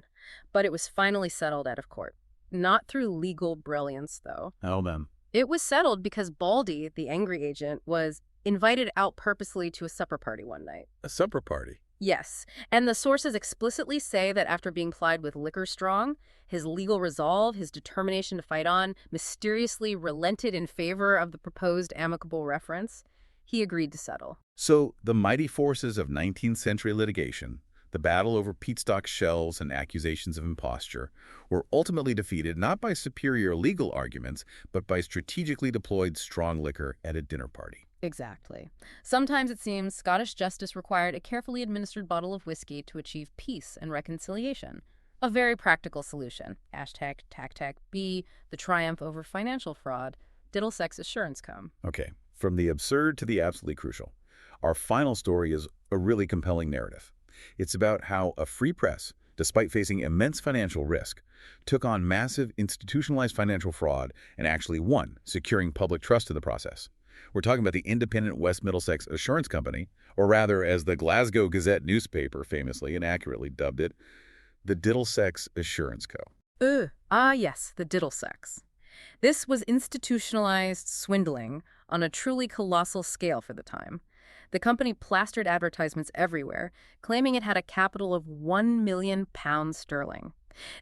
but it was finally settled out of court. Not through legal brilliance, though. How then? It was settled because Brodie, the angry agent, was invited out purposely to a supper party one night. A supper party? Yes, and the sources explicitly say that after being plied with liquor strong, his legal resolve, his determination to fight on, mysteriously relented in favor of the proposed amicable reference. He agreed to settle. So the mighty forces of 19th century litigation, the battle over peat stock shelves and accusations of imposture, were ultimately defeated not by superior legal arguments, but by strategically deployed strong liquor at a dinner party. Exactly. Sometimes it seems Scottish justice required a carefully administered bottle of whiskey to achieve peace and reconciliation. A very practical solution. Hashtag TAC B, the triumph over financial fraud. Diddlesex assurance come. Okay, from the absurd to the absolutely crucial. Our final story is a really compelling narrative. It's about how a free press, despite facing immense financial risk, took on massive institutionalized financial fraud and actually won, securing public trust in the process. We're talking about the independent West Middlesex Assurance Company, or rather, as the Glasgow Gazette newspaper famously and accurately dubbed it, the Diddlesex Assurance Co. Yes, the Diddlesex. This was institutionalized swindling on a truly colossal scale for the time. The company plastered advertisements everywhere, claiming it had a capital of £1 million.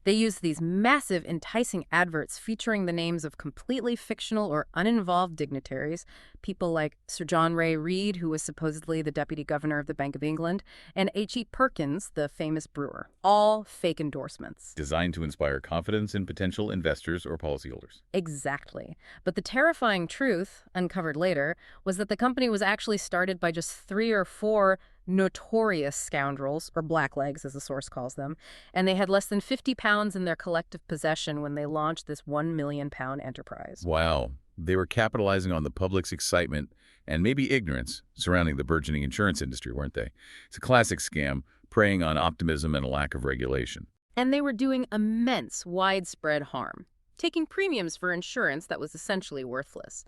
They used these massive, enticing adverts featuring the names of completely fictional or uninvolved dignitaries, people like Sir John Ray Reid, who was supposedly the deputy governor of the Bank of England, and H.E. Perkins, the famous brewer. All fake endorsements. Designed to inspire confidence in potential investors or policyholders. Exactly. But the terrifying truth, uncovered later, was that the company was actually started by just 3 or 4 notorious scoundrels, or blacklegs as the source calls them, and they had less than £50 in their collective possession when they launched this £1 million enterprise. Wow. They were capitalizing on the public's excitement and maybe ignorance surrounding the burgeoning insurance industry, weren't they? It's a classic scam, preying on optimism and a lack of regulation. And they were doing immense, widespread harm, taking premiums for insurance that was essentially worthless.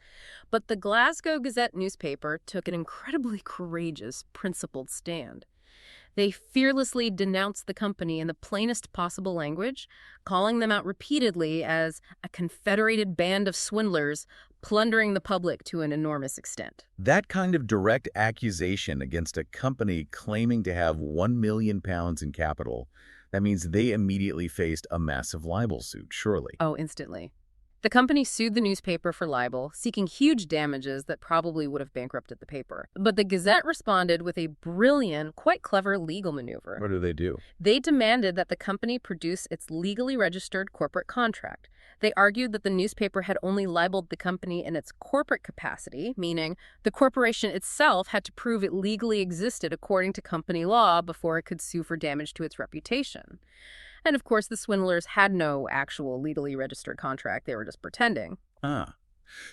But the Glasgow Gazette newspaper took an incredibly courageous, principled stand. They fearlessly denounced the company in the plainest possible language, calling them out repeatedly as a confederated band of swindlers plundering the public to an enormous extent. That kind of direct accusation against a company claiming to have £1 million in capital, that means they immediately faced a massive libel suit, surely. Oh, instantly. The company sued the newspaper for libel, seeking huge damages that probably would have bankrupted the paper. But the Gazette responded with a brilliant, quite clever legal maneuver. What do? They demanded that the company produce its legally registered corporate contract. They argued that the newspaper had only libeled the company in its corporate capacity, meaning the corporation itself had to prove it legally existed according to company law before it could sue for damage to its reputation. And of course, the swindlers had no actual legally registered contract. They were just pretending.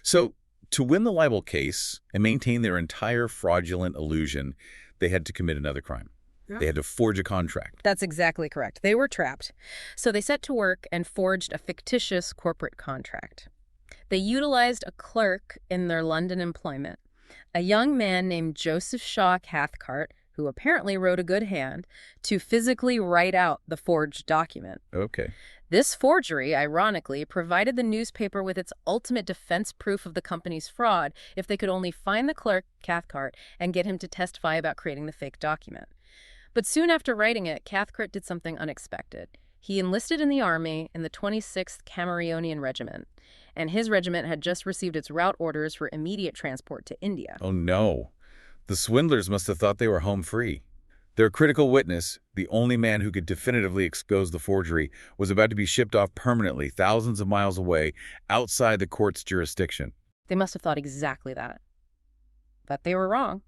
So to win the libel case and maintain their entire fraudulent illusion, they had to commit another crime. Yeah. They had to forge a contract. That's exactly correct. They were trapped. So they set to work and forged a fictitious corporate contract. They utilized a clerk in their London employment, a young man named Joseph Shaw Cathcart, who apparently wrote a good hand, to physically write out the forged document. Okay. This forgery, ironically, provided the newspaper with its ultimate defense proof of the company's fraud if they could only find the clerk, Cathcart, and get him to testify about creating the fake document. But soon after writing it, Cathcart did something unexpected. He enlisted in the army in the 26th Cameronian Regiment, and his regiment had just received its route orders for immediate transport to India. Oh, no. The swindlers must have thought they were home free. Their critical witness, the only man who could definitively expose the forgery, was about to be shipped off permanently thousands of miles away outside the court's jurisdiction. They must have thought exactly that. But they were wrong.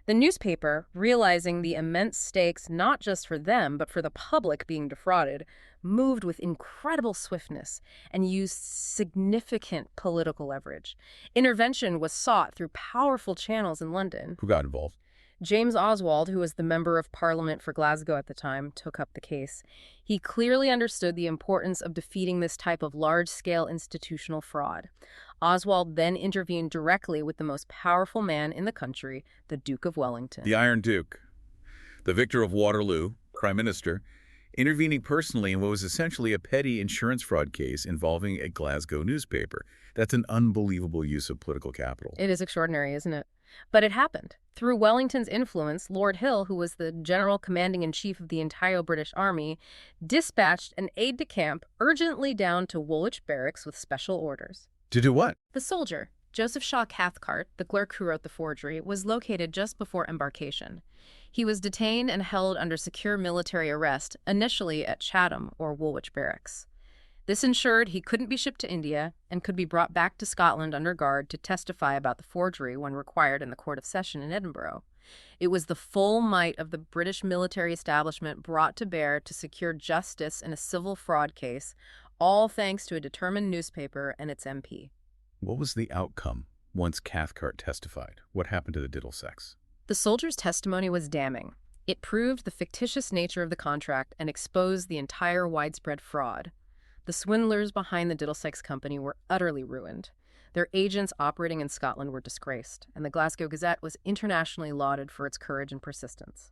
The newspaper, realizing the immense stakes not just for them but for the public being defrauded, moved with incredible swiftness and used significant political leverage. Intervention was sought through powerful channels in London. Who got involved? James Oswald, who was the Member of Parliament for Glasgow at the time, took up the case. He clearly understood the importance of defeating this type of large-scale institutional fraud. Oswald then intervened directly with the most powerful man in the country, the Duke of Wellington. The Iron Duke, the victor of Waterloo, Prime Minister, intervening personally in what was essentially a petty insurance fraud case involving a Glasgow newspaper. That's an unbelievable use of political capital. It is extraordinary, isn't it? But it happened. Through Wellington's influence, Lord Hill, who was the general commanding-in-chief of the entire British Army, dispatched an aide-de-camp urgently down to Woolwich Barracks with special orders. To do what? The soldier, Joseph Shaw Cathcart, the clerk who wrote the forgery, was located just before embarkation. He was detained and held under secure military arrest, initially at Chatham or Woolwich Barracks. This ensured he couldn't be shipped to India and could be brought back to Scotland under guard to testify about the forgery when required in the Court of Session in Edinburgh. It was the full might of the British military establishment brought to bear to secure justice in a civil fraud case, all thanks to a determined newspaper and its MP. What was the outcome once Cathcart testified? What happened to the Diddleseks? The soldier's testimony was damning. It proved the fictitious nature of the contract and exposed the entire widespread fraud. The swindlers behind the Diddleseks Company were utterly ruined. Their agents operating in Scotland were disgraced, and the Glasgow Gazette was internationally lauded for its courage and persistence.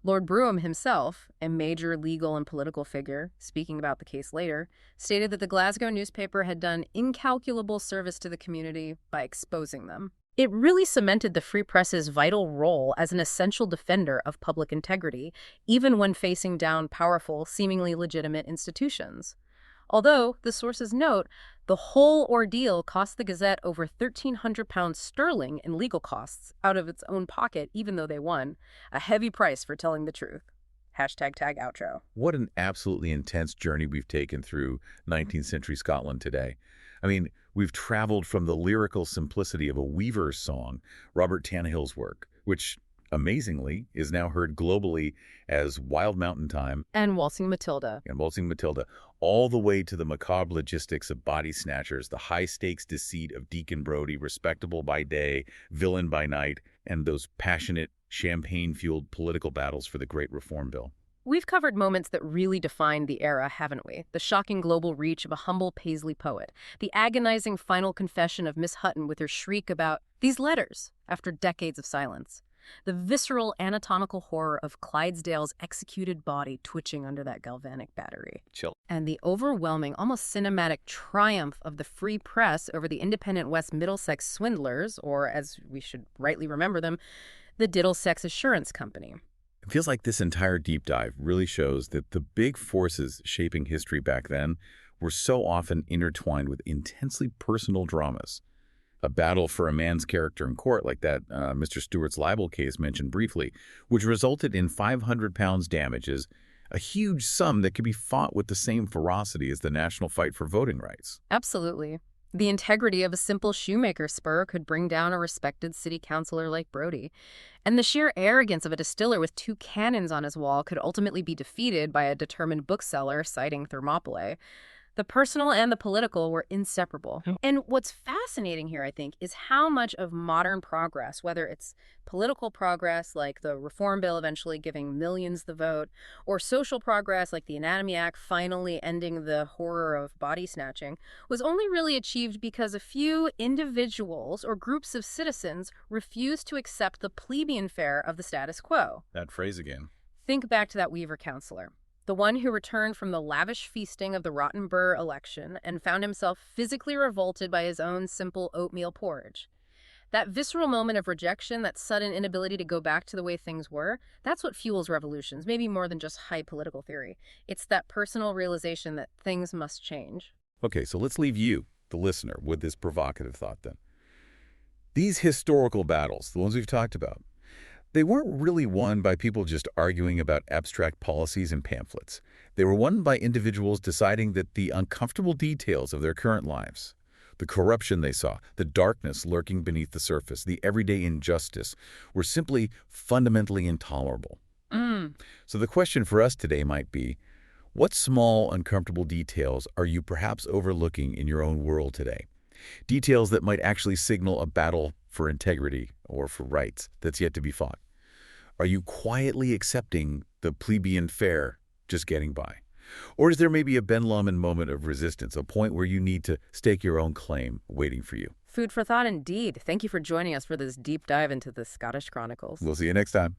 Lord Brougham himself, a major legal and political figure, speaking about the case later, stated that the Glasgow newspaper had done incalculable service to the community by exposing them. It really cemented the Free Press's vital role as an essential defender of public integrity, even when facing down powerful, seemingly legitimate institutions. Although, the sources note, the whole ordeal cost the Gazette over £1,300 sterling in legal costs out of its own pocket, even though they won. A heavy price for telling the truth. #tag outro. What an absolutely intense journey we've taken through 19th century Scotland today. I mean, we've traveled from the lyrical simplicity of a weaver's song, Robert Tannahill's work, which, amazingly, is now heard globally as Wild Mountain Thyme And Waltzing Matilda. all the way to the macabre logistics of Body Snatchers, the high-stakes deceit of Deacon Brodie, respectable by day, villain by night, and those passionate, champagne-fueled political battles for the Great Reform Bill. We've covered moments that really defined the era, haven't we? The shocking global reach of a humble Paisley poet, the agonizing final confession of Miss Hutton with her shriek about these letters after decades of silence, the visceral anatomical horror of Clydesdale's executed body twitching under that galvanic battery, Chill. and the overwhelming, almost cinematic triumph of the Free Press over the independent West Middlesex swindlers, or as we should rightly remember them, the Diddleseks Assurance Company. It feels like this entire deep dive really shows that the big forces shaping history back then were so often intertwined with intensely personal dramas. A battle for a man's character in court, like that Mr. Stewart's libel case mentioned briefly, which resulted in £500 damages, a huge sum that could be fought with the same ferocity as the national fight for voting rights. Absolutely. The integrity of a simple shoemaker spur could bring down a respected city councilor like Brodie. And the sheer arrogance of a distiller with 2 cannons on his wall could ultimately be defeated by a determined bookseller citing Thermopylae. The personal and the political were inseparable. And what's fascinating here, I think, is how much of modern progress, whether it's political progress like the Reform Bill eventually giving millions the vote, or social progress like the Anatomy Act finally ending the horror of body snatching, was only really achieved because a few individuals or groups of citizens refused to accept the plebeian fare of the status quo. That phrase again. Think back to that Weaver councillor. The one who returned from the lavish feasting of the Rotten Burr election and found himself physically revolted by his own simple oatmeal porridge. That visceral moment of rejection, that sudden inability to go back to the way things were, that's what fuels revolutions, maybe more than just high political theory. It's that personal realization that things must change. Okay, so let's leave you, the listener, with this provocative thought then. These historical battles, the ones we've talked about, they weren't really won by people just arguing about abstract policies and pamphlets. They were won by individuals deciding that the uncomfortable details of their current lives, the corruption they saw, the darkness lurking beneath the surface, the everyday injustice, were simply fundamentally intolerable. So the question for us today might be, what small, uncomfortable details are you perhaps overlooking in your own world today? Details that might actually signal a battle for integrity or for rights that's yet to be fought. Are you quietly accepting the plebeian fare, just getting by? Or is there maybe a Ben Lomond moment of resistance, a point where you need to stake your own claim waiting for you? Food for thought indeed. Thank you for joining us for this deep dive into the Scottish Chronicles. We'll see you next time.